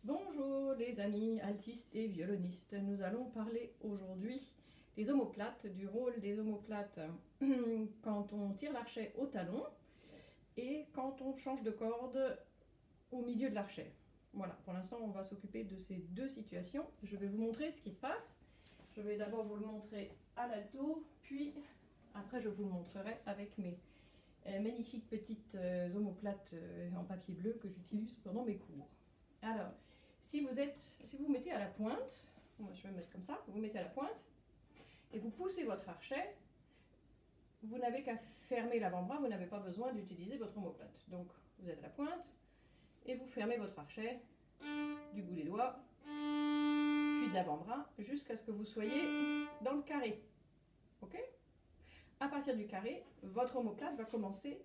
Bonjour les amis altistes et violonistes, nous allons parler aujourd'hui des omoplates, du rôle des omoplates quand on tire l'archet au talon et quand on change de corde au milieu de l'archet. Voilà, pour l'instant on va s'occuper de ces deux situations. Je vais vous montrer ce qui se passe. Je vais d'abord vous le montrer à l'alto, puis après je vous le montrerai avec mes magnifiques petites omoplates en papier bleu que j'utilise pendant mes cours. Alors, si vous mettez à la pointe, moi je vais me mettre comme ça, vous mettez à la pointe et vous poussez votre archet, vous n'avez qu'à fermer l'avant-bras, vous n'avez pas besoin d'utiliser votre omoplate. Donc vous êtes à la pointe et vous fermez votre archet du bout des doigts, puis de l'avant-bras, jusqu'à ce que vous soyez dans le carré. Ok ? À partir du carré, votre omoplate va commencer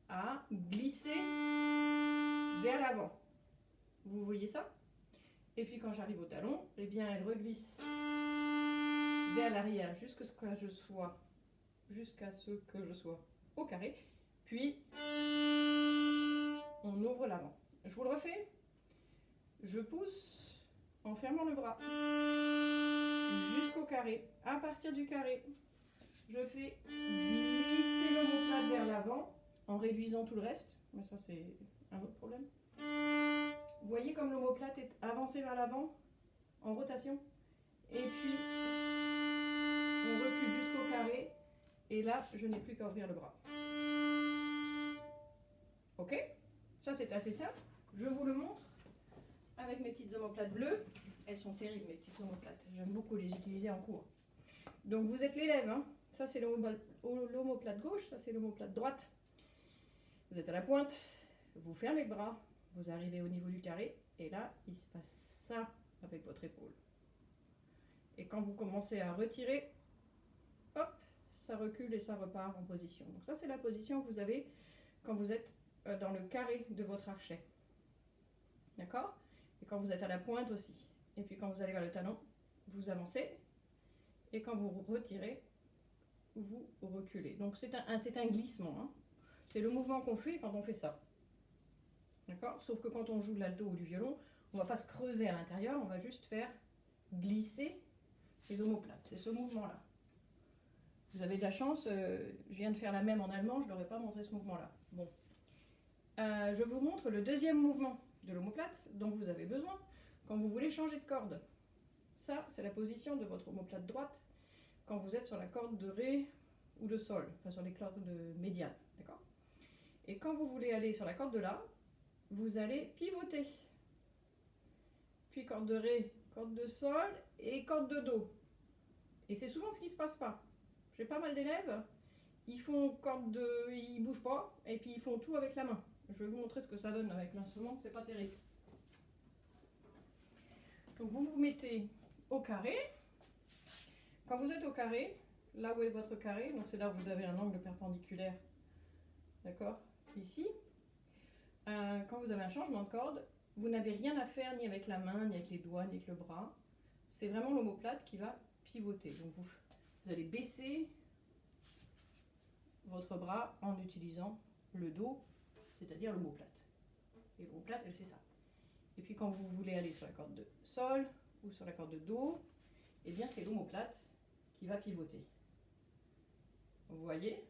à glisser vers l'avant. Vous voyez ça? Et puis quand j'arrive au talon, eh bien elle reglisse vers l'arrière jusqu'à ce que je sois au carré. Puis on ouvre l'avant. Je vous le refais. Je pousse en fermant le bras jusqu'au carré. À partir du carré, je fais glisser l'omoplate vers l'avant en réduisant tout le reste. Mais ça c'est un autre problème. Vous voyez comme l'omoplate est avancée vers l'avant en rotation. Et puis on recule jusqu'au carré. Et là, je n'ai plus qu'à ouvrir le bras. Ok? Ça c'est assez simple. Je vous le montre avec mes petites omoplates bleues. Elles sont terribles mes petites omoplates. J'aime beaucoup les utiliser en cours. Donc vous êtes l'élève. Hein? Ça c'est l'omoplate gauche, ça c'est l'omoplate droite. Vous êtes à la pointe, vous fermez le bras, vous arrivez au niveau du carré. Et là, il se passe ça avec votre épaule. Et quand vous commencez à retirer, hop, ça recule et ça repart en position. Donc ça, c'est la position que vous avez quand vous êtes dans le carré de votre archet. D'accord? Et quand vous êtes à la pointe aussi. Et puis quand vous allez vers le talon, vous avancez. Et quand vous retirez, vous reculez. Donc c'est un glissement. Hein. C'est le mouvement qu'on fait quand on fait ça. D'accord? Sauf que quand on joue de l'alto ou du violon, on ne va pas se creuser à l'intérieur, on va juste faire glisser les omoplates. C'est ce mouvement-là. Vous avez de la chance, je viens de faire la même en allemand, je ne leur ai pas montré ce mouvement-là. Bon. Je vous montre le deuxième mouvement de l'omoplate dont vous avez besoin quand vous voulez changer de corde. Ça, c'est la position de votre omoplate droite quand vous êtes sur la corde de Ré ou de Sol, enfin sur les cordes médianes. D'accord ? Et quand vous voulez aller sur la corde de La, vous allez pivoter. Puis corde de Ré, corde de Sol et corde de Do. Et c'est souvent ce qui ne se passe pas. J'ai pas mal d'élèves, ils bougent pas, et puis ils font tout avec la main. Je vais vous montrer ce que ça donne avec l'instrument, c'est pas terrible. Donc vous vous mettez au carré. Quand vous êtes au carré, là où est votre carré, donc c'est là où vous avez un angle perpendiculaire, d'accord, ici. Quand vous avez un changement de corde, vous n'avez rien à faire ni avec la main, ni avec les doigts, ni avec le bras. C'est vraiment l'omoplate qui va pivoter. Donc vous allez baisser votre bras en utilisant le dos, c'est-à-dire l'omoplate. Et l'omoplate, elle fait ça. Et puis quand vous voulez aller sur la corde de Sol ou sur la corde de Do, eh bien c'est l'omoplate qui va pivoter. Vous voyez?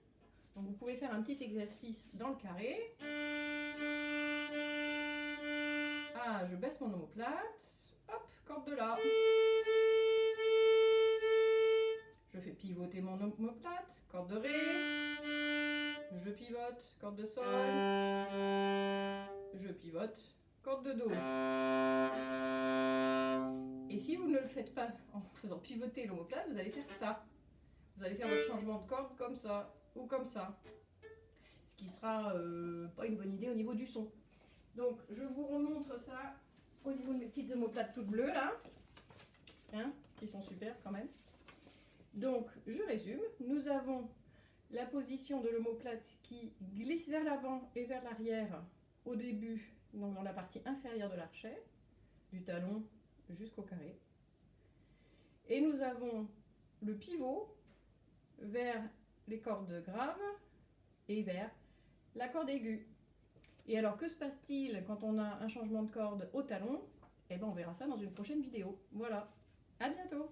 Donc vous pouvez faire un petit exercice dans le carré. Ah, je baisse mon omoplate. Hop, corde de La. Je fais pivoter mon omoplate, corde de Ré. Je pivote, corde de Sol. Je pivote, corde de Do. Et si vous ne le faites pas en faisant pivoter l'omoplate, vous allez faire ça. Vous allez faire votre changement de corde comme ça ou comme ça. Ce qui sera pas une bonne idée au niveau du son. Donc je vous remontre ça au niveau de mes petites omoplates toutes bleues là. Hein, qui sont super quand même. Donc je résume. Nous avons la position de l'omoplate qui glisse vers l'avant et vers l'arrière au début, donc dans la partie inférieure de l'archet, du talon jusqu'au carré. Et nous avons le pivot vers les cordes graves et vers la corde aiguë. Et alors que se passe-t-il quand on a un changement de corde au talon? Et ben on verra ça dans une prochaine vidéo. Voilà, à bientôt!